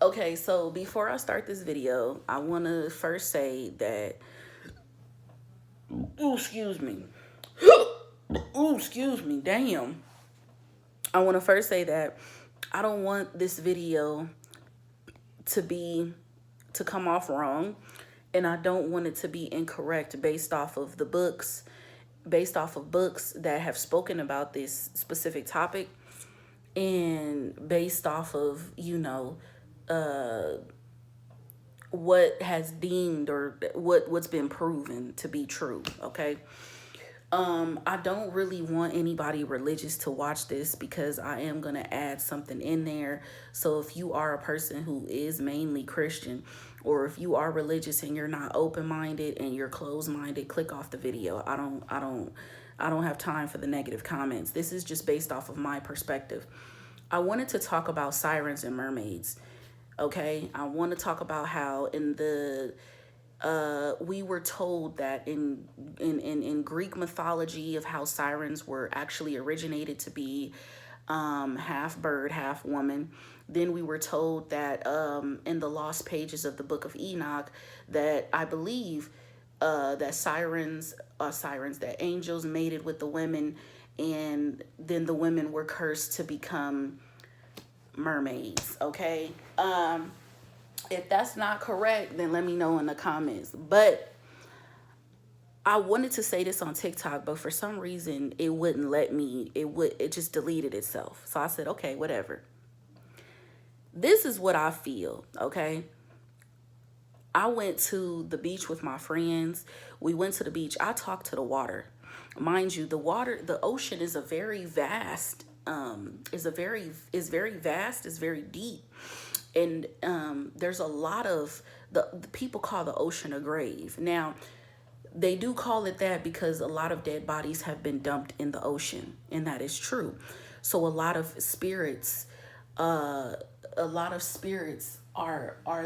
Okay, so before I start this video, I want to first say that, ooh, excuse me. Ooh, excuse me, damn. I want to first say that I don't want this video to be, to come off wrong, and I don't want it to be incorrect based off of the books, based off of books that have spoken about this specific topic, and based off of, what has deemed or what's been proven to be true. Okay. I don't really want anybody religious to watch this because I am going to add something in there. So if you are a person who is mainly Christian, or if you are religious and you're not open-minded and you're closed-minded, click off the video. I don't have time for the negative comments. This is just based off of my perspective. I wanted to talk about sirens and mermaids. Okay, I want to talk about how in the we were told that in Greek mythology of how sirens were actually originated to be half bird, half woman. Then we were told that in the lost pages of the book of Enoch, that I believe that that angels mated with the women, and then the women were cursed to become mermaids. Okay. If that's not correct, then let me know in the comments. But I wanted to say this on TikTok, but for some reason it wouldn't let me. It just deleted itself. So I said, okay, whatever. This is what I feel, okay? I went to the beach with my friends. We went to the beach. I talked to the water. Mind you, the ocean is a very vast, is very vast, is very deep. And there's a lot of, the people call the ocean a grave. Now, they do call it that because a lot of dead bodies have been dumped in the ocean, and that is true. So a lot of spirits are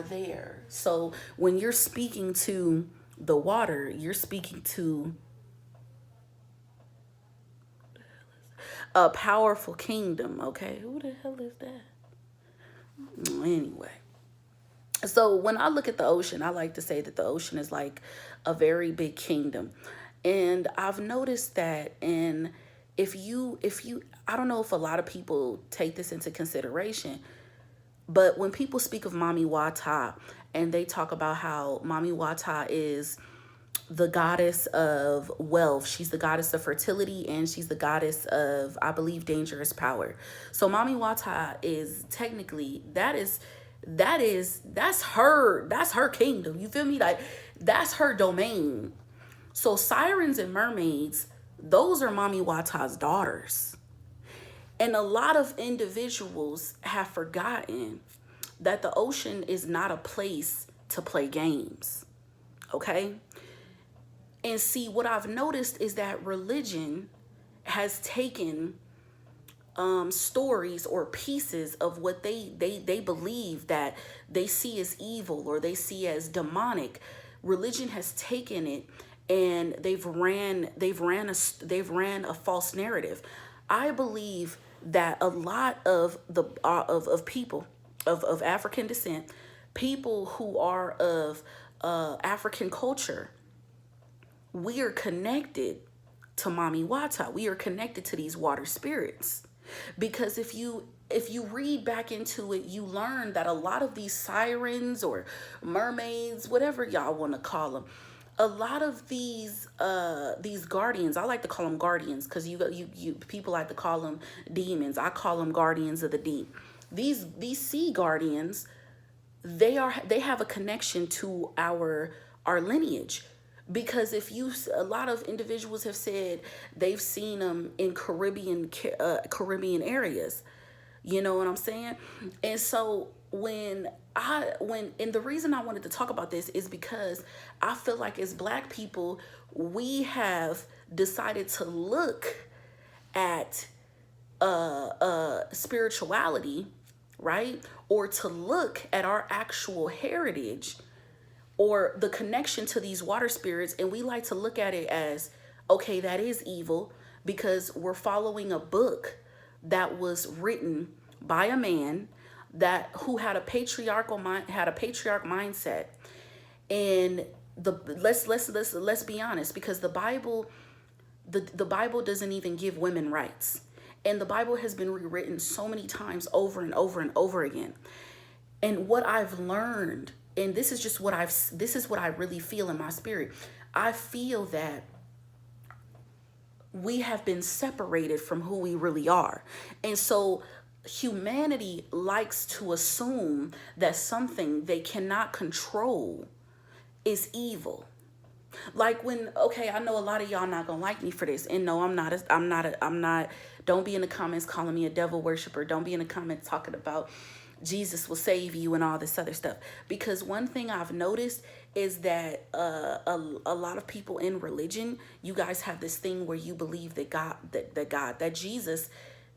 there. So when you're speaking to the water, you're speaking to a powerful kingdom. Okay, who the hell is that? Anyway, so when I look at the ocean, I like to say that the ocean is like a very big kingdom. And I've noticed that, and if you I don't know if a lot of people take this into consideration, but when people speak of Mami Wata and they talk about how Mami Wata is the goddess of wealth, she's the goddess of fertility, and she's the goddess of, I believe, dangerous power. So Mami Wata is technically, that's her kingdom. You feel me? Like, that's her domain. So sirens and mermaids, those are Mami Wata's daughters. And a lot of individuals have forgotten that the ocean is not a place to play games. Okay? And see, what I've noticed is that religion has taken stories or pieces of what they believe that they see as evil or they see as demonic. Religion has taken it and they've ran a false narrative. I believe that a lot of the of people of African descent, people who are of African culture, we are connected to Mami Wata. We are connected to these water spirits. Because if you read back into it, you learn that a lot of these sirens or mermaids, whatever y'all want to call them, a lot of these guardians, I like to call them guardians because you people like to call them demons. I call them guardians of the deep. These sea guardians, they have a connection to our lineage, because a lot of individuals have said they've seen them in Caribbean areas. You know what I'm saying? And so and the reason I wanted to talk about this is because I feel like as Black people, we have decided to look at spirituality, right? Or to look at our actual heritage or the connection to these water spirits, and we like to look at it as, okay, that is evil because we're following a book that was written by a man that who had a patriarchal mind, had a patriarch mindset. And let's be honest, because the Bible doesn't even give women rights. And the Bible has been rewritten so many times over and over and over again. And what I've learned, and this is what I really feel in my spirit. I feel that we have been separated from who we really are. And so humanity likes to assume that something they cannot control is evil. Like when, okay, I know a lot of y'all not gonna like me for this, and no, I'm not. Don't be in the comments calling me a devil worshiper. Don't be in the comments talking about Jesus will save you and all this other stuff. Because one thing I've noticed is that a lot of people in religion, you guys have this thing where you believe that that Jesus,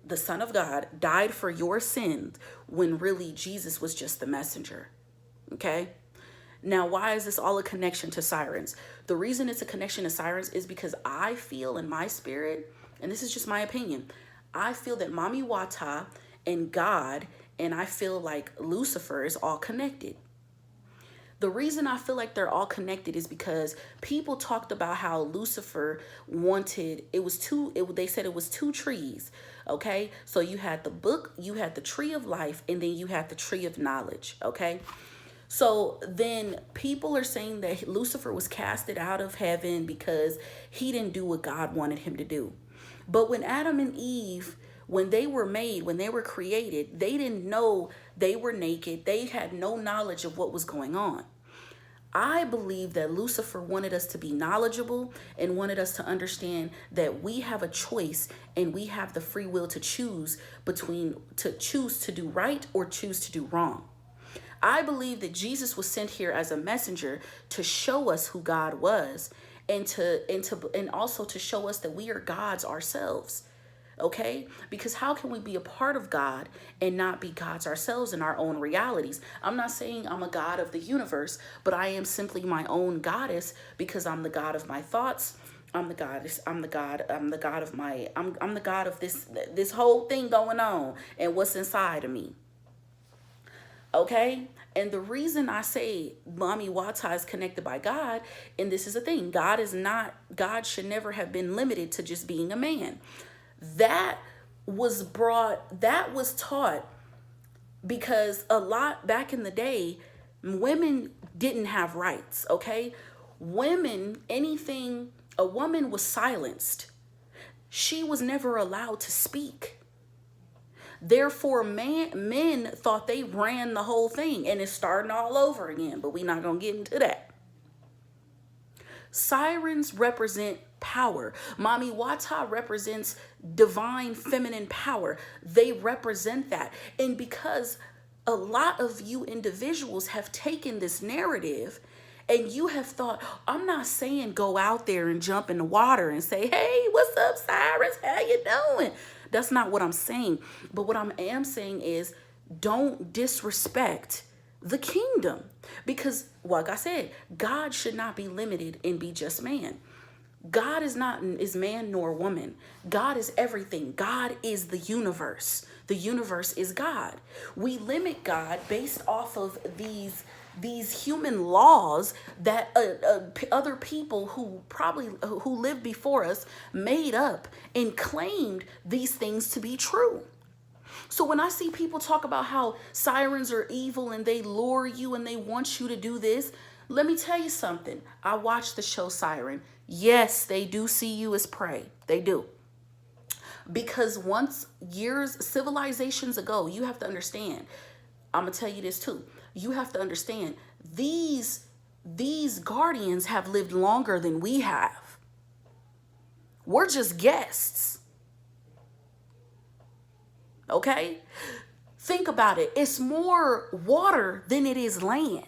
the Son of God, died for your sins, when really Jesus was just the messenger. Okay. Now, why is this all a connection to sirens? The reason it's a connection to sirens is because I feel in my spirit, and this is just my opinion, I feel that Mami Wata and God, and I feel like Lucifer is all connected. The reason I feel like they're all connected is because people talked about how Lucifer wanted, they said it was two trees, okay? So you had the book, you had the tree of life, and then you had the tree of knowledge, okay? So then people are saying that Lucifer was casted out of heaven because he didn't do what God wanted him to do. But when Adam and Eve, when they were made, when they were created, they didn't know they were naked. They had no knowledge of what was going on. I believe that Lucifer wanted us to be knowledgeable and wanted us to understand that we have a choice and we have the free will to choose to do right or choose to do wrong. I believe that Jesus was sent here as a messenger to show us who God was, and also to show us that we are gods ourselves. Okay? Because how can we be a part of God and not be gods ourselves in our own realities? I'm not saying I'm a god of the universe, but I am simply my own goddess, because I'm the god of my thoughts. I'm the goddess. I'm the god of this whole thing going on and what's inside of me. Okay? And the reason I say Mami Wata is connected by God, and this is the thing, God should never have been limited to just being a man. That was taught because a lot back in the day, women didn't have rights, okay? A woman was silenced. She was never allowed to speak. Therefore, men thought they ran the whole thing, and it's starting all over again, but we're not going to get into that. Sirens represent power. Mami Wata represents divine feminine power. They represent that. And because a lot of you individuals have taken this narrative and you have thought, I'm not saying go out there and jump in the water and say, hey, what's up, sirens? How you doing? That's not what I'm saying. But what I am saying is don't disrespect the kingdom, because like I said, God should not be limited and be just man. God is man nor woman. God is everything. God is the universe. The universe is God. We limit God based off of these human laws that other people who lived before us made up and claimed these things to be true. So when I see people talk about how sirens are evil and they lure you and they want you to do this, let me tell you something. I watched the show Siren. Yes, they do see you as prey. They do. Because civilizations ago, you have to understand, I'm going to tell you this too. You have to understand, these guardians have lived longer than we have. We're just guests. Okay? Think about it. It's more water than it is land.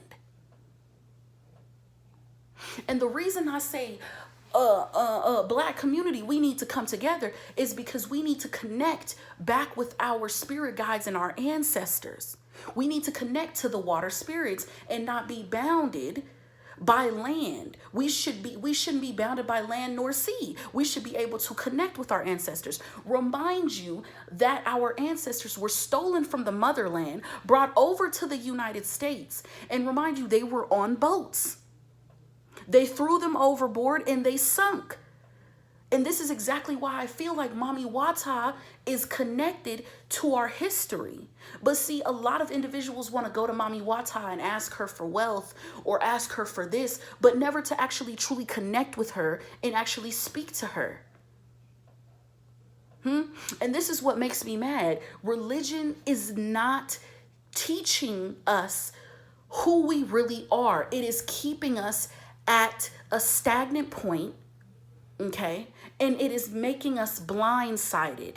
And the reason I say Black community, we need to come together is because we need to connect back with our spirit guides and our ancestors. We need to connect to the water spirits and not be bounded by land. We shouldn't be bounded by land nor sea. We should be able to connect with our ancestors. Remind you that our ancestors were stolen from the motherland, brought over to the United States, and remind you they were on boats. They threw them overboard and they sunk. And this is exactly why I feel like Mami Wata is connected to our history. But see, a lot of individuals want to go to Mami Wata and ask her for wealth or ask her for this, but never to actually truly connect with her and actually speak to her. And this is what makes me mad. Religion is not teaching us who we really are. It is keeping us at a stagnant point, okay? And it is making us blindsided.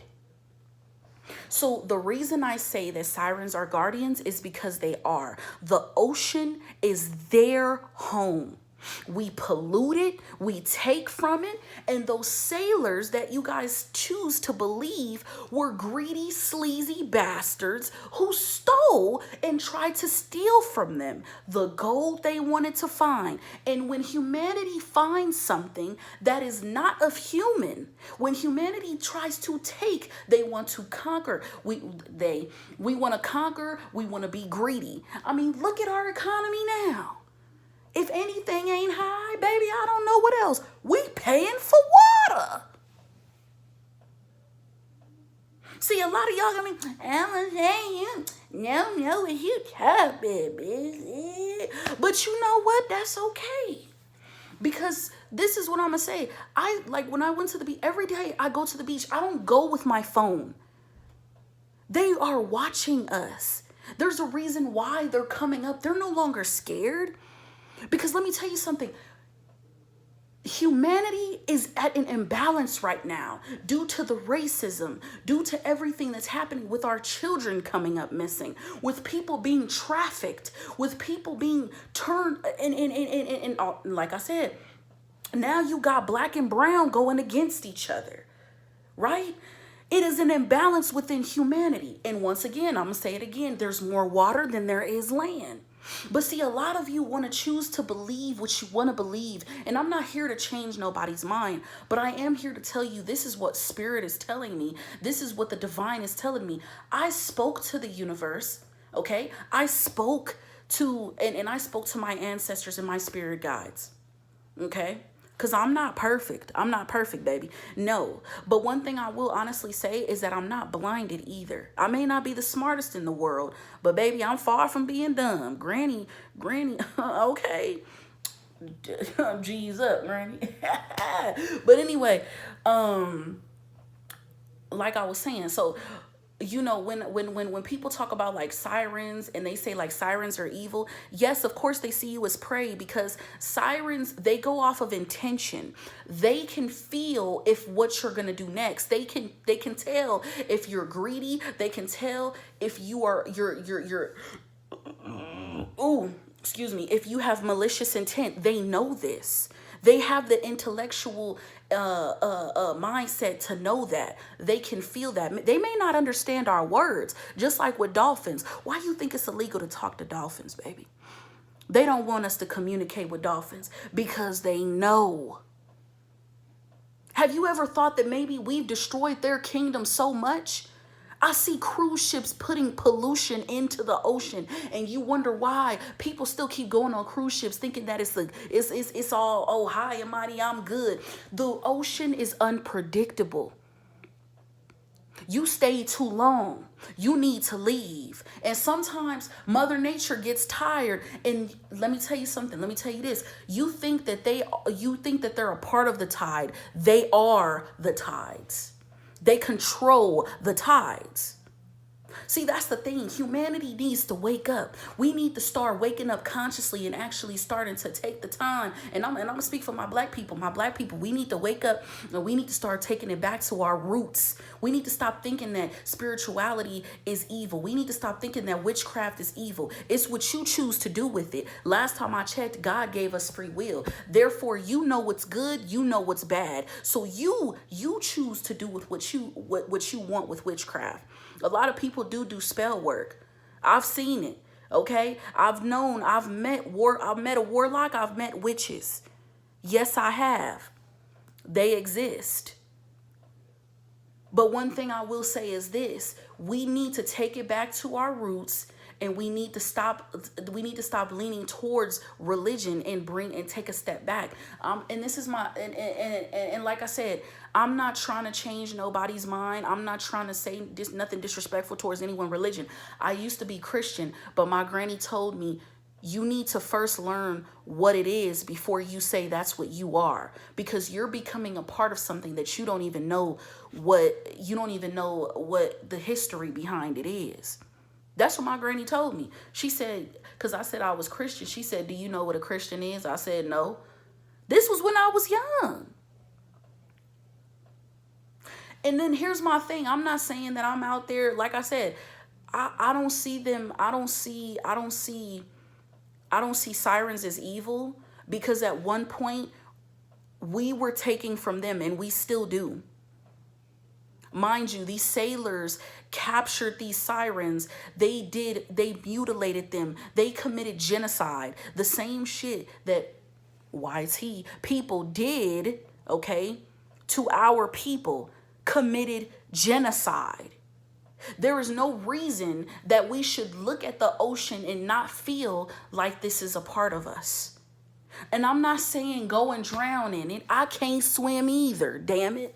So the reason I say that sirens are guardians is because they are. The ocean is their home. We pollute it, we take from it, and those sailors that you guys choose to believe were greedy, sleazy bastards who stole and tried to steal from them the gold they wanted to find. And when humanity finds something that is not of human, when humanity tries to take, they want to conquer. We want to conquer, we want to be greedy. I mean, look at our economy now. If anything ain't high, baby, I don't know what else. We paying for water. See, a lot of y'all gonna be, I'm saying you, no, it's you tough, baby. But you know what? That's okay. Because this is what I'm gonna say. When I went to the beach, every day I go to the beach, I don't go with my phone. They are watching us. There's a reason why they're coming up. They're no longer scared. Because let me tell you something. Humanity is at an imbalance right now due to the racism, due to everything that's happening with our children coming up missing, with people being trafficked, with people being turned, and like I said, now you got black and brown going against each other, right? It is an imbalance within humanity. And once again, I'm going to say it again, there's more water than there is land. But see, a lot of you want to choose to believe what you want to believe. And I'm not here to change nobody's mind, but I am here to tell you this is what spirit is telling me. This is what the divine is telling me. I spoke to the universe, okay? I spoke to, and I spoke to my ancestors and my spirit guides, okay? Because I'm not perfect. I'm not perfect, baby. No. But one thing I will honestly say is that I'm not blinded either. I may not be the smartest in the world, but baby, I'm far from being dumb. Granny, okay. G's up, Granny. But anyway, like I was saying, so you know, when people talk about like sirens and they say like sirens are evil, yes, of course they see you as prey, because sirens, they go off of intention. They can feel if what you're gonna do next. They can tell if you're greedy. They can tell if you are if you have malicious intent. They know this. They have the intellectual mindset to know that. They can feel that. They may not understand our words, just like with dolphins. Why do you think it's illegal to talk to dolphins, baby? They don't want us to communicate with dolphins because they know. Have you ever thought that maybe we've destroyed their kingdom so much? I see cruise ships putting pollution into the ocean, and you wonder why people still keep going on cruise ships thinking that it's all, oh, high and mighty, I'm good. The ocean is unpredictable. You stay too long. You need to leave. And sometimes Mother Nature gets tired. And let me tell you something. Let me tell you this. You think that they're a part of the tide. They are the tides. They control the tides. See, that's the thing. Humanity needs to wake up. We need to start waking up consciously and actually starting to take the time. And I'm going to speak for my black people. My black people, we need to wake up and we need to start taking it back to our roots. We need to stop thinking that spirituality is evil. We need to stop thinking that witchcraft is evil. It's what you choose to do with it. Last time I checked, God gave us free will. Therefore, you know what's good. You know what's bad. So you choose to do with what you want with witchcraft. A lot of people do spell work. I've seen it. Okay? I've met a warlock, I've met witches. Yes, I have. They exist. But one thing I will say is this: we need to take it back to our roots, and we need to stop leaning towards religion and take a step back. And this is my and like I said, I'm not trying to change nobody's mind. I'm not trying to say nothing disrespectful towards anyone's religion. I used to be Christian, but my granny told me, you need to first learn what it is before you say that's what you are, because you're becoming a part of something that you don't even know what the history behind it is. That's what my granny told me. She said, because I said I was Christian, she said, do you know what a Christian is? I said, no. This was when I was young. And then here's my thing. I'm not saying that I'm out there. Like I said, I don't see them. I don't see sirens as evil, because at one point we were taking from them, and we still do. Mind you, these sailors captured these sirens. They mutilated them. They committed genocide. The same shit that YT people did, okay, to our people, committed genocide. There is no reason that we should look at the ocean and not feel like this is a part of us. And I'm not saying go and drown in it. I can't swim either, damn it.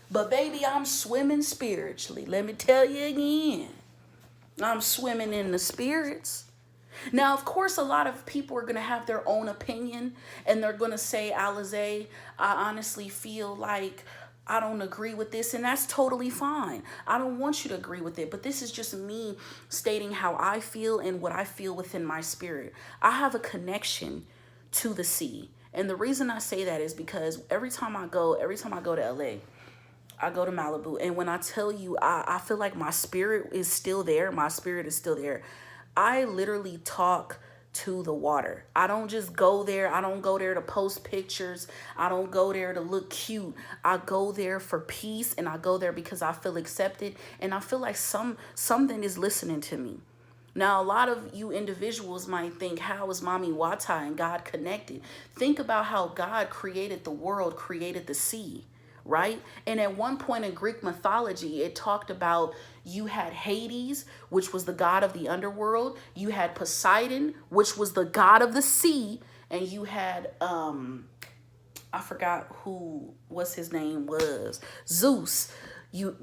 But baby, I'm swimming spiritually. Let me tell you again. I'm swimming in the spirits. Now, of course, a lot of people are going to have their own opinion, and they're going to say, Alize, I honestly feel like I don't agree with this, and that's totally fine. I don't want you to agree with it, but this is just me stating how I feel and what I feel within my spirit. I have a connection to the sea, and the reason I say that is because every time I go to LA, I go to Malibu, and when I tell you, I feel like my spirit is still there. My spirit is still there. I literally talk to the water. I don't just go there. I don't go there to post pictures. I don't go there to look cute. I go there for peace, and I go there because I feel accepted, and I feel like something is listening to me. Now, a lot of you individuals might think, how is Mami Wata and God connected? Think about how God created the world, created the sea, right? And at one point in Greek mythology, it talked about you had Hades, which was the god of the underworld. You had Poseidon, which was the god of the sea. And you had, I forgot what's his name was, Zeus,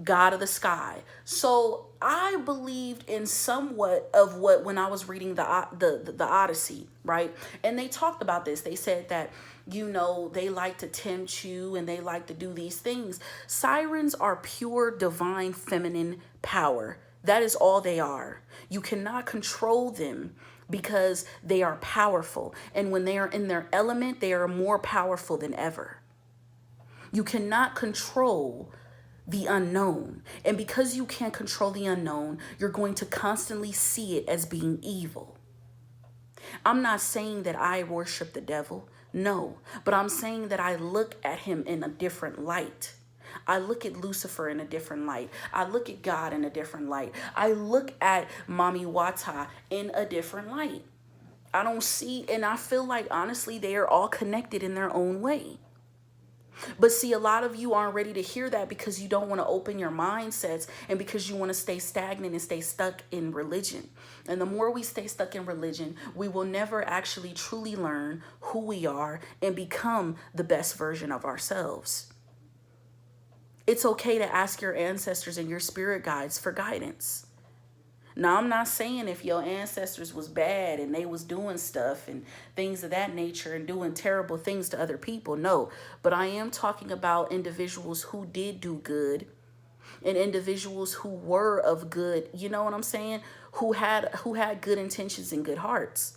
god of the sky. So I believed in somewhat of what, when I was reading the Odyssey, right? And they talked about this. They said that, they like to tempt you, and they like to do these things. Sirens are pure divine feminine power. That is all they are. You cannot control them, because they are powerful. And when they are in their element, they are more powerful than ever. You cannot control the unknown. And because you can't control the unknown, you're going to constantly see it as being evil. I'm not saying that I worship the devil. No, but I'm saying that I look at him in a different light. I look at Lucifer in a different light. I look at God in a different light. I look at Mami Wata in a different light. I don't see, and I feel like, honestly, they are all connected in their own way. But see, a lot of you aren't ready to hear that, because you don't want to open your mindsets, and because you want to stay stagnant and stay stuck in religion. And the more we stay stuck in religion, we will never actually truly learn who we are and become the best version of ourselves. It's okay to ask your ancestors and your spirit guides for guidance. Now, I'm not saying if your ancestors was bad and they was doing stuff and things of that nature and doing terrible things to other people. No, but I am talking about individuals who did do good, and individuals who were of good, you know what I'm saying? Who had good intentions and good hearts.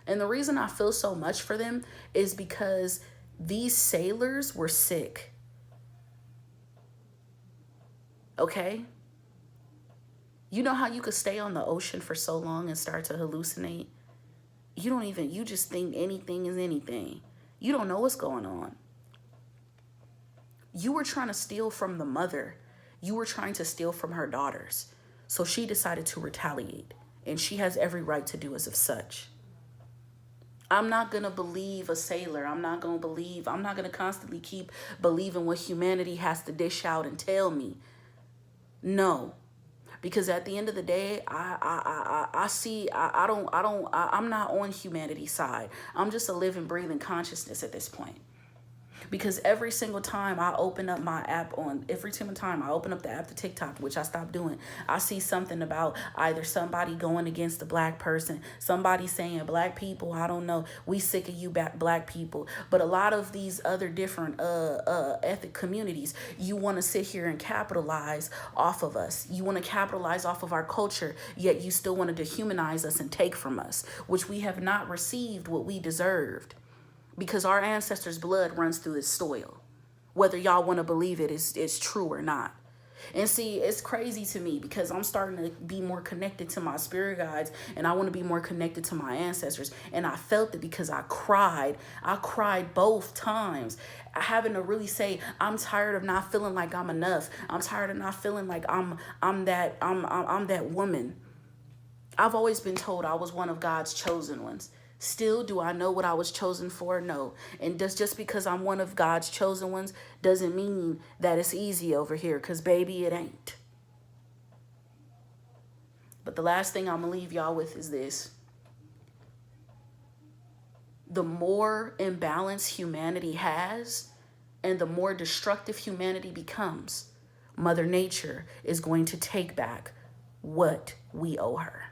And the reason I feel so much for them is because these sailors were sick. Okay? You know how you could stay on the ocean for so long and start to hallucinate? You just think anything is anything. You don't know what's going on. You were trying to steal from the mother. You were trying to steal from her daughters. So she decided to retaliate and she has every right to do as of such. I'm not going to believe a sailor. I'm not going to constantly keep believing what humanity has to dish out and tell me. No. Because at the end of the day, I'm not on humanity's side. I'm just a living, breathing consciousness at this point. Because every single time I open up the app to TikTok, which I stopped doing, I see something about either somebody going against the black person, somebody saying black people, I don't know, we sick of you black people. But a lot of these other different ethnic communities, you want to sit here and capitalize off of us. You want to capitalize off of our culture, yet you still want to dehumanize us and take from us, which we have not received what we deserved. Because our ancestors' blood runs through this soil, whether y'all want to believe it is true or not. And see, it's crazy to me because I'm starting to be more connected to my spirit guides, and I want to be more connected to my ancestors. And I felt it because I cried. I cried both times, having to really say, I'm tired of not feeling like I'm enough. I'm tired of not feeling like I'm that woman. I've always been told I was one of God's chosen ones. Still, do I know what I was chosen for? No. And just because I'm one of God's chosen ones doesn't mean that it's easy over here, because baby, it ain't. But the last thing I'm going to leave y'all with is this. The more imbalance humanity has and the more destructive humanity becomes, Mother Nature is going to take back what we owe her.